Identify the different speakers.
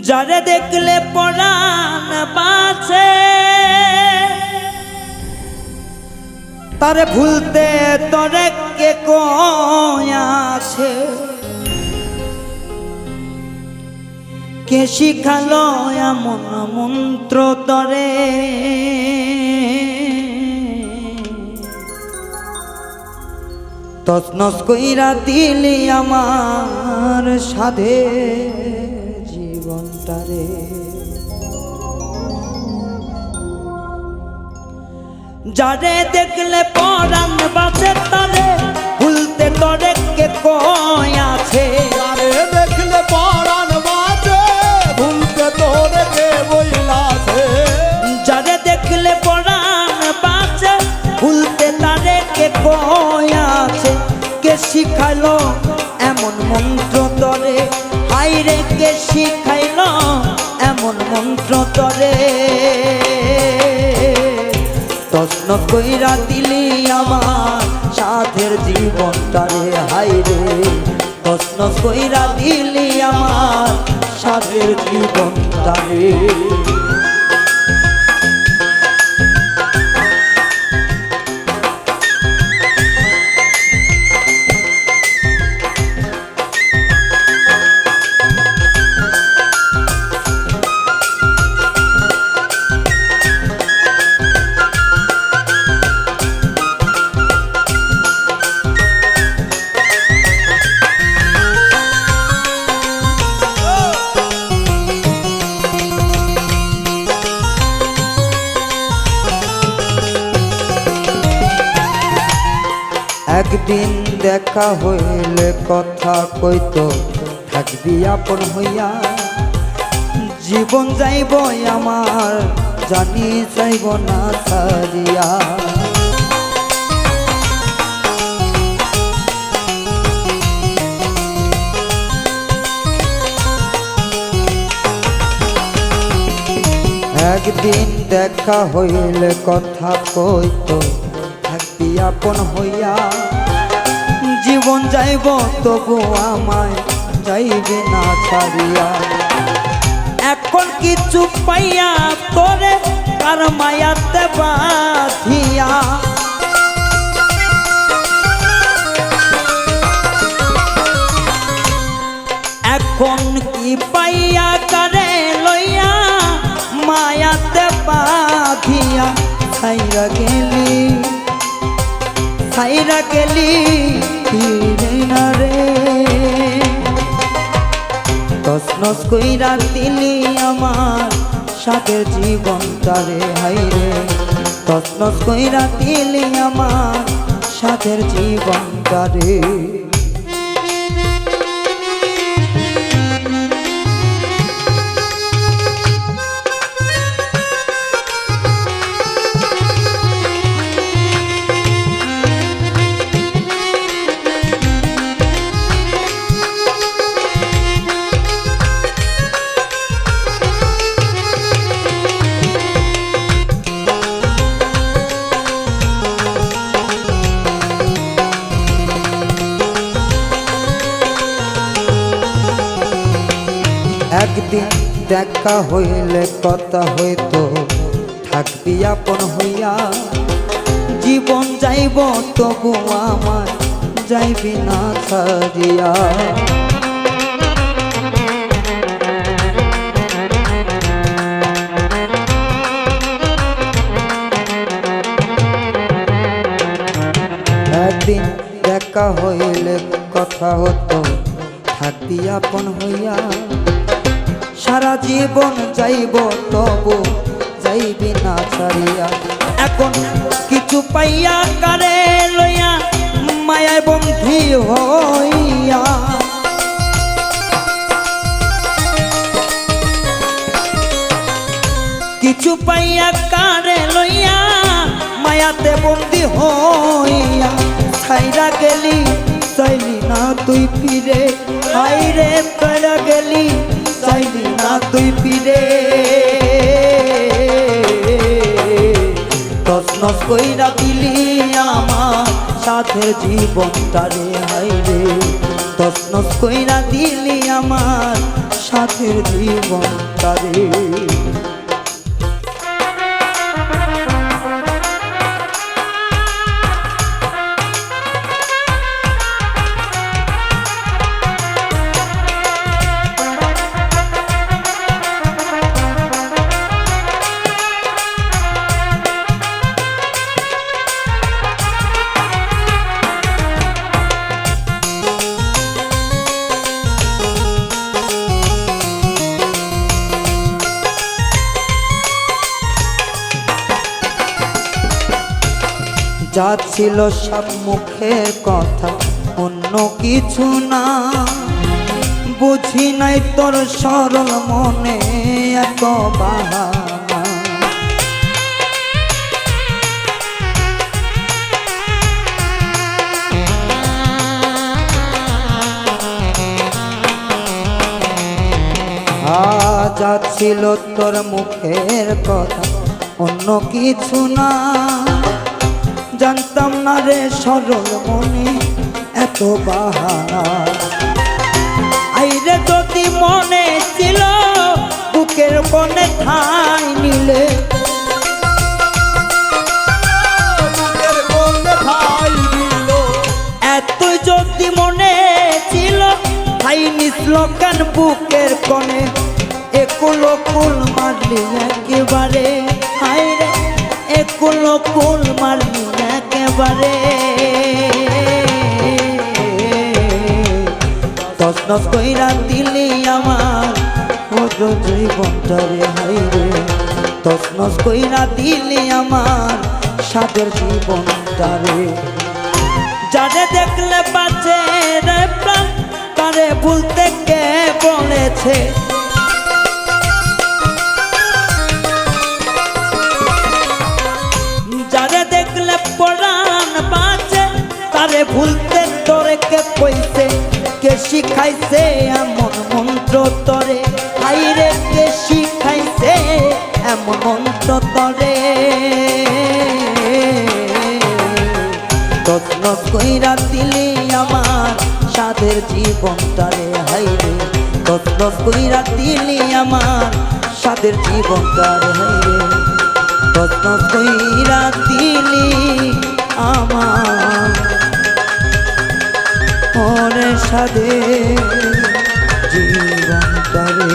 Speaker 1: যারে দেখলে পরাণ বাঁচে তারে ভুলতে তরে কে কয়াছে কে শিখালো এমন মন্ত্র তরে তছনছ কইরা দিলি আমার সাধে জীবনটারে যারে দেখলে পরাণ বাঁচে তারে ভুলতে তরে কে কয়াছে
Speaker 2: যারে দেখলে পরাণ বাঁচে ভুলতে তোরে কে বইলাছে
Speaker 1: যারে দেখলে পরাণ বাঁচে ভুলতে তারে কে কয়াছে কে শিখাইলো এমন মন্ত্র তরে হাইরে কে শিখাইলো এমন মন্ত্র তরে তছন কইরা দিলি আমার সাধের জীবনটারে হাইরে তছন কইরা দিলি আমার সাধের জীবনটারে একদিন দেখা হইলে কথা কইতো থাকবি আপন হইয়া জীবন যাইব আমার জানি যাইব না ছাড়িয়া একদিন দেখা হইলে কথা কইতো থাকবি আপন হইয়া জীবন যাইব তবু আমায় যাইবে না ছাড়িয়া এখন কিছু পাইয়া তোরে কার মায়াতে বাঁধিয়া এখন কি পাইয়া কারে লইয়া মায়াতে বাঁধিয়া ছাইরা গেলি ফিরে না রে তছনছ কইরা দিলি আমার সাথে জীবনটারে হাইরে তছনছ কইরা দিলি আমার সাথে জীবনটারে একদিন দেখা হইলে কথা হইতো থাকবি আপন হইয়া জীবন যাইব তবু আমার যাইবি না ছাড়িয়া একদিন দেখা হইলে কথা হতো থাকবি আপন হইয়া সারা জীবন যাইব তবু যাইবি না ছাড়িয়া এখন কিছু পাইয়া কারে লইয়া মায়ায় বন্ধি হইয়া কিছু পাইয়া কারে লইয়া মায়াতে বন্ধি হইয়া ছাইরা গেলি চাইলি না তুই ফিরে হাইরে ছাইরা গেলি চাইলি না তুই ফিরে তছনছ কইরা দিলি আমার সাথে জীবনটারে হাইরে তছনছ কইরা দিলি আমার সাথের জীবনটারে। যা ছিল সব মুখের কথা, অন্য কিছু না। বুঝি নাই তোর সরল মনে এত বাহানা। যা ছিল তোর মুখের কথা, অন্য কিছু না। জানতাম না রে সরল মনে এত বাহানা। আইরে যদি মনে ছিল বুকের কোণে ঠাই নিলে,
Speaker 2: বুকের কোণে ঠাই দিল।
Speaker 1: এত যদি মনে ছিল ঠাই নিছিল কেন বুকের কোণে? একুলো কুল মারলি একেবারে, আইরে একুলো কুল মারলি একেবারে। তছনছ কইরা দিলি আমার পুরো জীবনটারে, হাইরে তছনছ কইরা দিলি আমার সাদের জীবনটারে। যারে দেখলে বাঁচে রে প্রাণ, তারে ভুলতে কে বলেছে? যারে দেখলে পরাণ বাঁচে, তারে ভুলতে তোরে কে কইছে? কে শিখাইছে এমন মন্ত্র তরে? হাইরে কে শিখাইছে এমন মন্ত্র তরে? তছনছ কইরা দিলি আমার সাধের জীবনটারে, হাইরে তছনছ কইরা দিলি আমার সাধের জীবনটারে, হাইরে তছনছ কইরা দিলি আমার ওরে সাধের জীবনটারে।